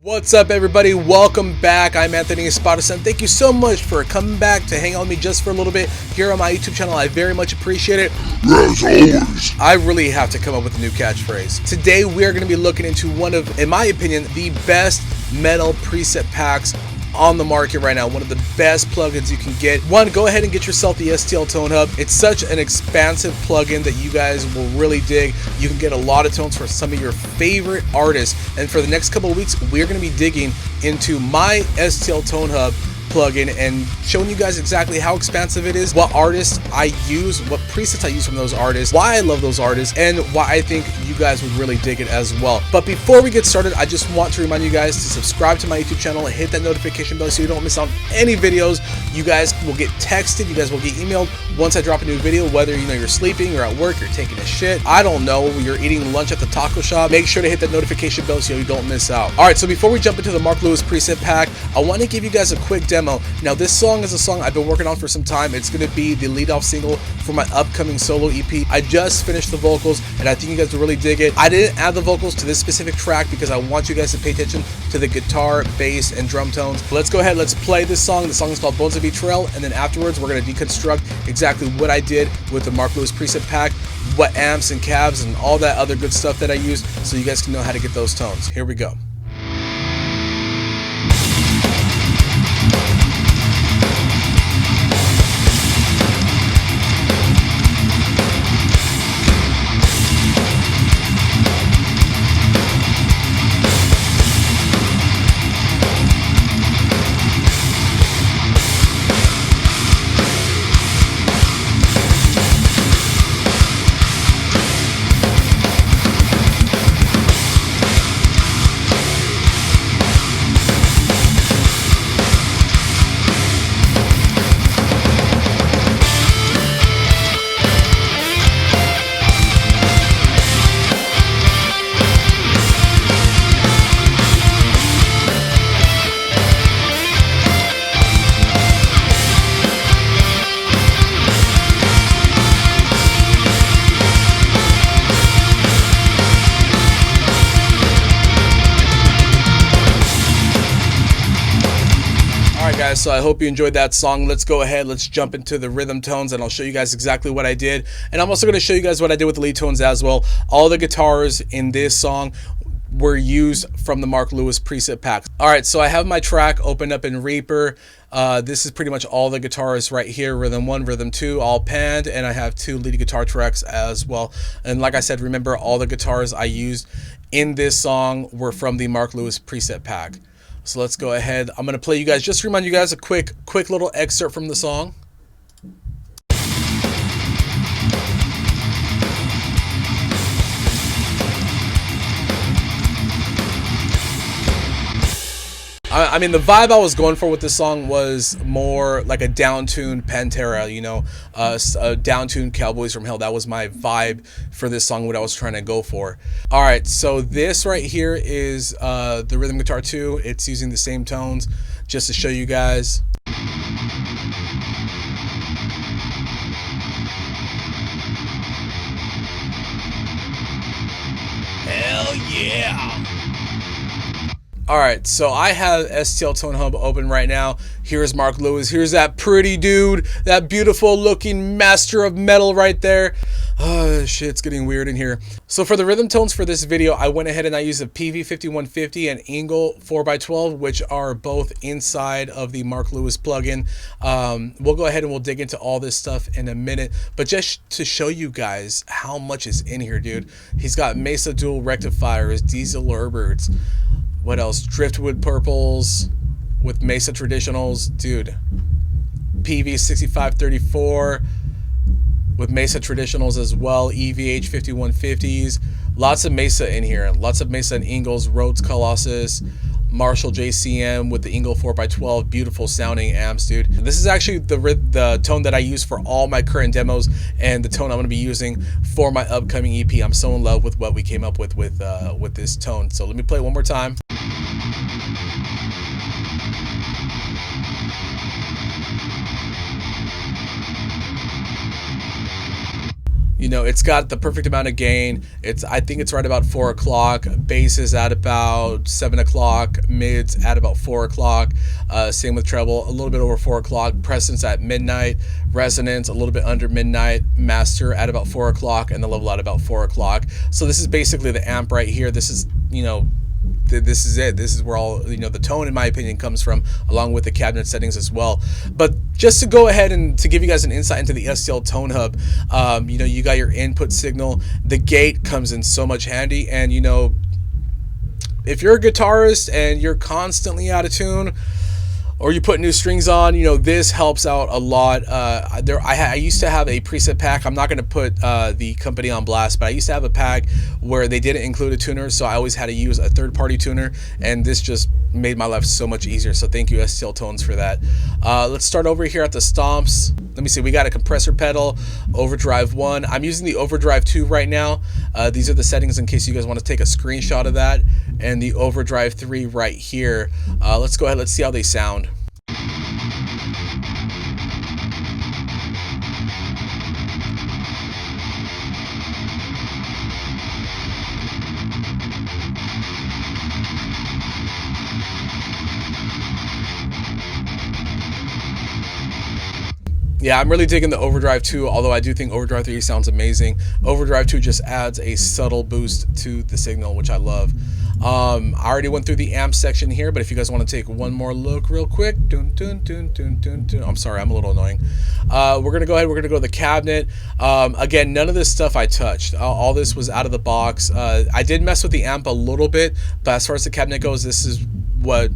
What's up, everybody? Welcome back. I'm Anthony Espadacen. Thank you so much for coming back to hang out with me just for a little bit here on my YouTube channel. I very much appreciate it. As always. I really have to come up with a new catchphrase. Today, we are going to be looking into one of, in my opinion, the best metal preset packs on the market right now. One of the best plugins you can get. One, go ahead and get yourself the STL Tonehub. It's such an expansive plugin that you guys will really dig. You can get a lot of tones for some of your favorite artists. And for the next couple of weeks, we're going to be digging into my STL Tonehub plugin and showing you guys exactly how expansive it is, what artists I use, what presets I use from those artists, why I love those artists, and why I think you guys would really dig it as well. But before we get started, I just want to remind you guys to subscribe to my YouTube channel and hit that notification bell so you don't miss out on any videos. You guys will get texted, you guys will get emailed once I drop a new video, whether you're sleeping, you're at work, you're taking a shit, I don't know, you're eating lunch at the taco shop. Make sure to hit that notification bell so you don't miss out. Alright, so before we jump into the Mark Lewis preset pack, I want to give you guys a quick demo. Now, this song is a song I've been working on for some time. It's going to be the lead-off single for my upcoming solo EP. I just finished the vocals, and I think you guys will really dig it. I didn't add the vocals to this specific track because I want you guys to pay attention to the guitar, bass, and drum tones. But let's go ahead, let's play this song. The song is called Bones of Betrayal, and then afterwards, we're going to deconstruct exactly what I did with the Mark Lewis preset pack, what amps and cabs, and all that other good stuff that I use, so you guys can know how to get those tones. Here we go. Guys, so I hope you enjoyed that song. Let's go ahead, let's jump into the rhythm tones, and I'll show you guys exactly what I did. And I'm also going to show you guys what I did with the lead tones as well. All the guitars in this song were used from the Mark Lewis preset pack. Alright, so I have my track opened up in Reaper. This is pretty much all the guitars right here, rhythm 1, rhythm 2, all panned, and I have 2 lead guitar tracks as well. And like I said, remember, all the guitars I used in this song were from the Mark Lewis preset pack. So let's go ahead. I'm going to play you guys, just to remind you guys, a quick little excerpt from the song. I mean, the vibe I was going for with this song was more like a down-tuned Pantera, you know, a down-tuned Cowboys from Hell. That was my vibe for this song, what I was trying to go for. All right, so this right here is the rhythm guitar 2. It's using the same tones just to show you guys. Hell yeah! Alright, so I have STL Tonehub open right now. Here's Mark Lewis. Here's that pretty dude, that beautiful looking master of metal right there. Oh, shit, it's getting weird in here. So for the rhythm tones for this video, I went ahead and I used a PV5150 and Ingle 4x12, which are both inside of the Mark Lewis plugin. We'll go ahead and we'll dig into all this stuff in a minute. But just to show you guys how much is in here, dude. He's got Mesa dual rectifiers, diesel Herberts. What else? Driftwood purples with Mesa traditionals, dude. PV 6534 with Mesa traditionals as well. EVH 5150s. Lots of Mesa in here. Lots of Mesa and Ingles, Rhodes Colossus, Marshall JCM with the Ingle 4x12, beautiful sounding amps, dude. This is actually the tone that I use for all my current demos and the tone I'm going to be using for my upcoming EP. I'm so in love with what we came up with this tone. So let me play it one more time. You know, it's got the perfect amount of gain. I think it's right about 4 o'clock. Bass is at about 7 o'clock. Mids at about 4 o'clock. Same with treble, a little bit over 4 o'clock. Presence at midnight. Resonance a little bit under midnight. Master at about 4 o'clock, and the level at about 4 o'clock. So this is basically the amp right here. This is, you know, this is it. This is where all, you know, the tone, in my opinion, comes from, along with the cabinet settings as well. But just to go ahead and to give you guys an insight into the STL Tonehub, you know, you got your input signal. The gate comes in so much handy, and you know, if you're a guitarist and you're constantly out of tune, or you put new strings on, you know, this helps out a lot. I used to have a preset pack. I'm not going to put the company on blast, but I used to have a pack where they didn't include a tuner, so I always had to use a third-party tuner, and this just made my life so much easier. So thank you, STL Tones, for that. Let's start over here at the Stomps. Let me see. We got a compressor pedal, overdrive 1. I'm using the overdrive 2 right now. These are the settings in case you guys want to take a screenshot of that, and the overdrive 3 right here. Let's go ahead. Let's see how they sound. Yeah, I'm really digging the overdrive 2, although I do think overdrive 3 sounds amazing. Overdrive 2 just adds a subtle boost to the signal, which I love. I already went through the amp section here, but if you guys want to take one more look real quick. I'm sorry, I'm a little annoying. We're going to go ahead, we're going to go to the cabinet. Again, none of this stuff I touched. All this was out of the box. I did mess with the amp a little bit, but as far as the cabinet goes, this is what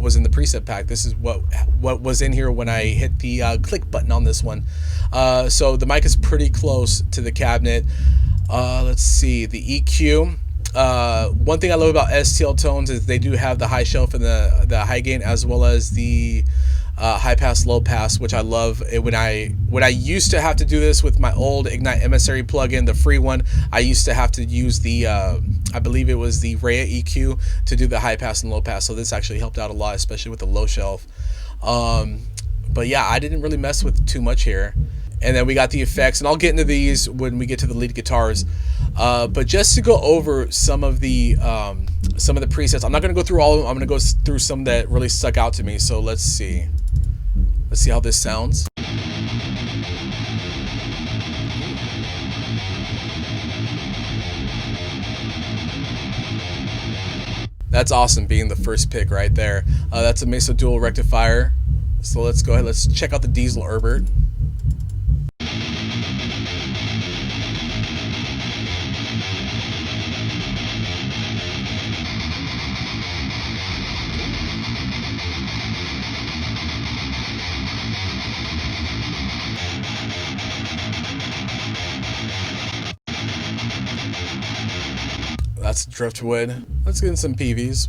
was in the preset pack. This is what was in here when I hit the click button on this one. So the mic is pretty close to the cabinet. Let's see, the EQ. One thing I love about STL Tones is they do have the high shelf and the high gain, as well as the high pass, low pass, which I love. When I used to have to do this with my old Ignite Emissary plugin, the free one, I used to have to use the I believe it was the Rhea EQ to do the high pass and low pass. So this actually helped out a lot, especially with the low shelf. But yeah, I didn't really mess with too much here. And then we got the effects, and I'll get into these when we get to the lead guitars. But just to go over some of the presets, I'm not going to go through all of them. I'm going to go through some that really stuck out to me. So let's see. Let's see how this sounds. That's awesome, being the first pick right there. That's a Mesa Dual Rectifier. So let's go ahead. Let's check out the Diesel Herbert. That's Driftwood. Let's get in some PVs.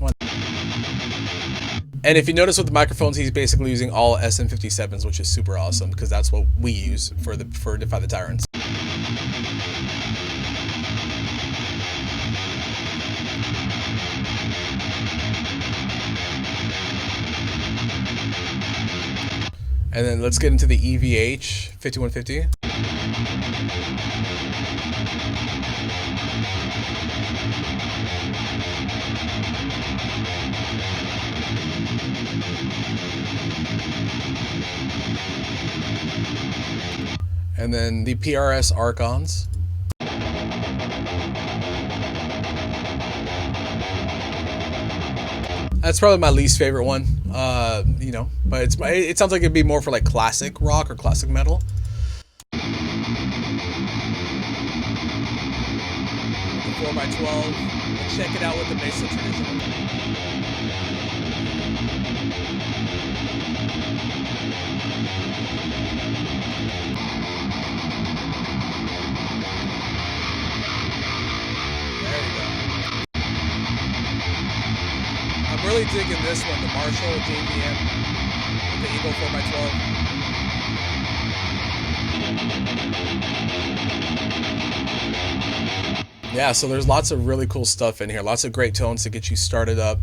And if you notice with the microphones, he's basically using all SM57s, which is super awesome because that's what we use for Defy the Tyrants. And then let's get into the EVH 5150. And then the PRS Archons. That's probably my least favorite one, you know, but it sounds like it'd be more for like classic rock or classic metal. The 4x12. Let's check it out with the Mesa traditional. I'm really digging this one, the Marshall JVM with the Eagle 4x12. Yeah, so there's lots of really cool stuff in here, lots of great tones to get you started up.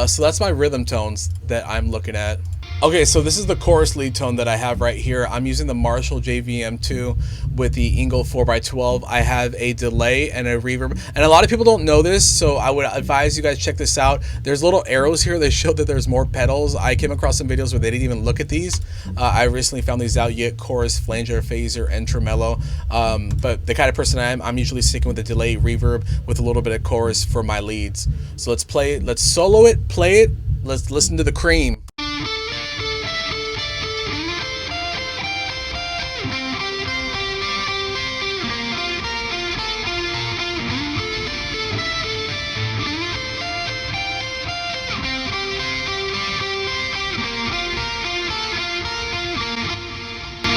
So that's my rhythm tones that I'm looking at. Okay, so this is the chorus lead tone that I have right here. I'm using the Marshall JVM2 with the Ingle 4x12. I have a delay and a reverb, and a lot of people don't know this, so I would advise you guys check this out. There's little arrows here that show that there's more pedals. I came across some videos where they didn't even look at these. I recently found these out. You get chorus, flanger, phaser, and tremolo. But the kind of person I am, I'm usually sticking with the delay, reverb with a little bit of chorus for my leads. So let's play it. Let's solo it, play it. Let's listen to the cream.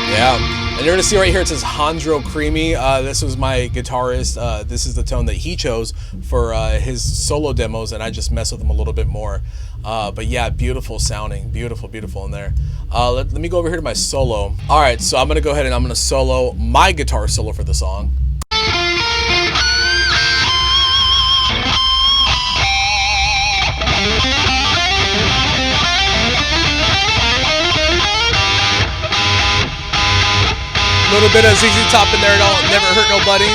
Yeah, and you're gonna see right here it says Hondro Creamy. This was my guitarist. This is the tone that he chose for his solo demos, and I just messed with him a little bit more. But yeah, beautiful sounding, beautiful in there. Let me go over here to my solo. All right, so I'm gonna go ahead and I'm gonna solo my guitar solo for the song. Little bit of ZZ Top in there, it all never hurt nobody.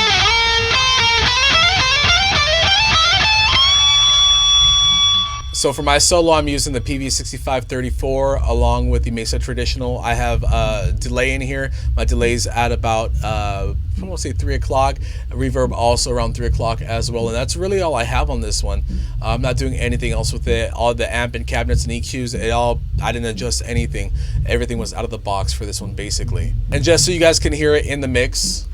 So for my solo, I'm using the PV6534 along with the Mesa Traditional. I have a delay in here. My delay's at about, I'm gonna say 3 o'clock. Reverb also around 3 o'clock as well. And that's really all I have on this one. I'm not doing anything else with it. All the amp and cabinets and EQs, I didn't adjust anything. Everything was out of the box for this one, basically. And just so you guys can hear it in the mix.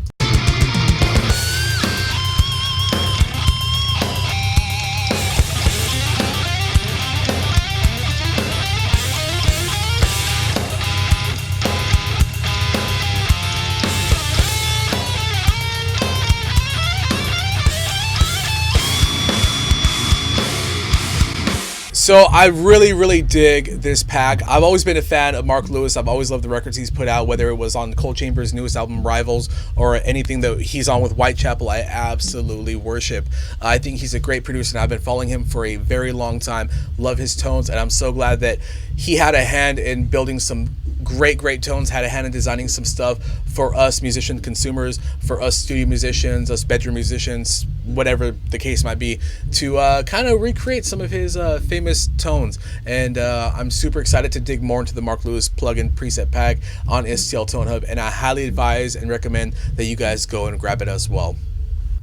So I really dig this pack. I've always been a fan of Mark Lewis. I've always loved the records he's put out, whether it was on Cold Chamber's newest album Rivals or anything that he's on with Whitechapel. I absolutely worship. I think he's a great producer, and I've been following him for a very long time. Love his tones, and I'm so glad that he had a hand in building some great tones, had a hand in designing some stuff for us musician consumers, for us studio musicians, us bedroom musicians, whatever the case might be, to kind of recreate some of his famous tones. And I'm super excited to dig more into the Mark Lewis plugin preset pack on STL Tonehub, and I highly advise and recommend that you guys go and grab it as well.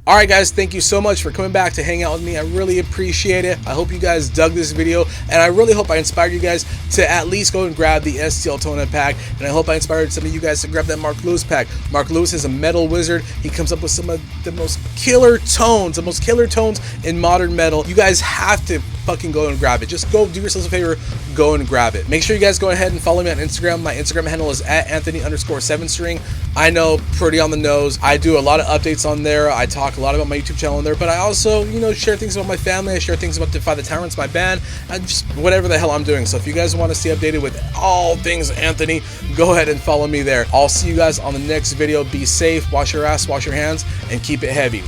Alright guys, thank you so much for coming back to hang out with me. I really appreciate it. I hope you guys dug this video, and I really hope I inspired you guys to at least go and grab the STL Tonehub pack, and I hope I inspired some of you guys to grab that Mark Lewis pack. Mark Lewis is a metal wizard. He comes up with some of the most killer tones, in modern metal. You guys have to fucking go and grab it. Just go do yourselves a favor, go and grab it. Make sure you guys go ahead and follow me on Instagram. My Instagram handle is @Anthony_7string. I know, pretty on the nose. I do a lot of updates on there. I talk a lot about my YouTube channel on there, but I also, share things about my family. I share things about Defy the Tyrants, my band, and just whatever the hell I'm doing. So if you guys want to stay updated with all things Anthony, go ahead and follow me there. I'll see you guys on the next video. Be safe, wash your ass, wash your hands, and keep it heavy.